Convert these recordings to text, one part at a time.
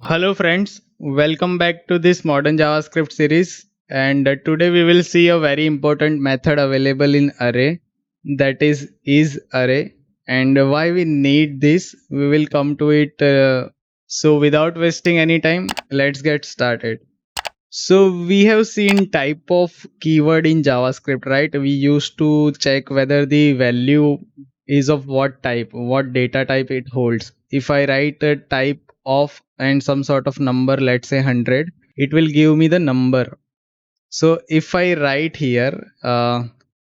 Hello friends, welcome back to this modern JavaScript series, and today we will see a very important method available in array, that is array, and why we need this we will come to it. So without wasting any time, let's get started. So we have seen type of keyword in JavaScript, right? We used to check whether the value is of what type, what data type it holds. If I write a type of and some sort of number, let's say 100, it will give me the number. So if I write here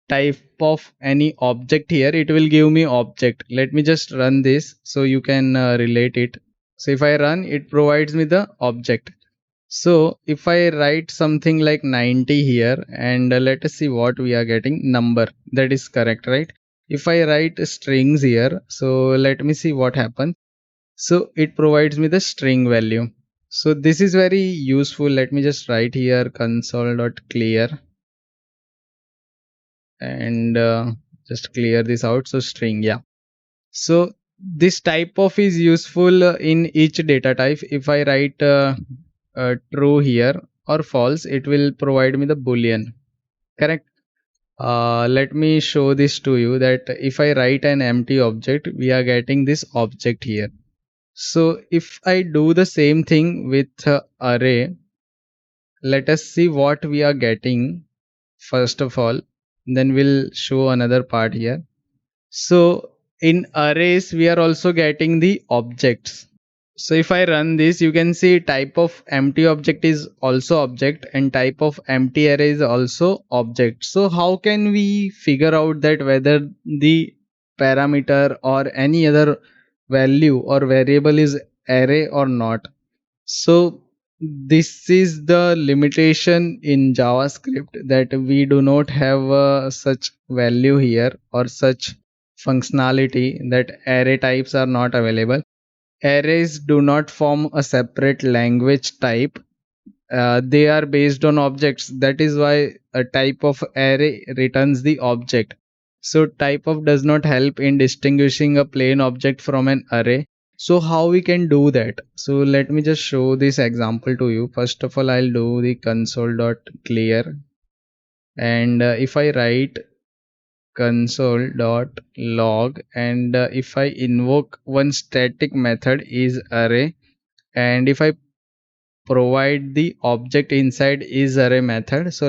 type of any object here, it will give me object. Let me just run this so you can relate it. So if I run, it provides me the object. So if I write something like 90 here, and let us see what we are getting, number, that is correct, right? If I write strings here, so let me see what happens. So it provides me the string value. So this is very useful. Let me just write here console.clear and just clear this out. So string, yeah. So this type of is useful in each data type. If I write true here or false, it will provide me the boolean, correct? Let me show this to you, that if I write an empty object, we are getting this object here. So if I do the same thing with array, let us see what we are getting first of all, then we'll show another part here. So in arrays, we are also getting the objects. So if I run this, you can see type of empty object is also object and type of empty array is also object. So how can we figure out that whether the parameter or any other value or variable is array or not? So this is the limitation in JavaScript, that we do not have such value here or such functionality, that array types are not available. Arrays do not form a separate language type. They are based on objects. That is why a type of array returns the object. So type of does not help in distinguishing a plain object from an array. So how we can do that? So let me just show this example to you. First of all, I'll do the console.clear, and if I write console.log, and if I invoke one static method is array, and if I provide the object inside is array method, so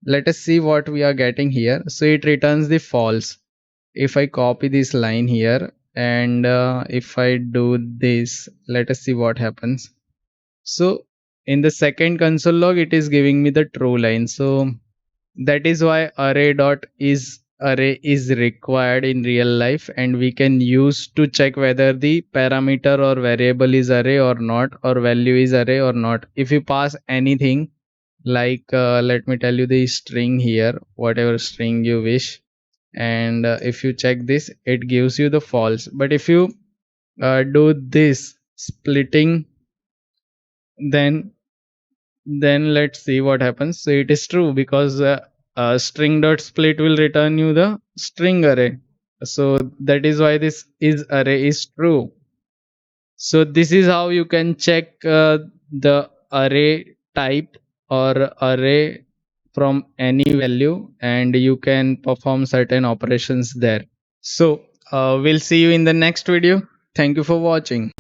let us see what we are getting here. So it returns the false. If I copy this line here, and if I do this, let us see what happens. So in the second console log, it is giving me the true line. So that is why array is required in real life, and we can use to check whether the parameter or variable is array or not, or value is array or not. If you pass anything like let me tell you the string here, whatever string you wish, and if you check this, it gives you the false. But if you do this splitting, then let's see what happens. So it is true, because string dot split will return you the string array. So that is why this is array is true. So this is how you can check the array type or array from any value, and you can perform certain operations there. So we'll see you in the next video. Thank you for watching.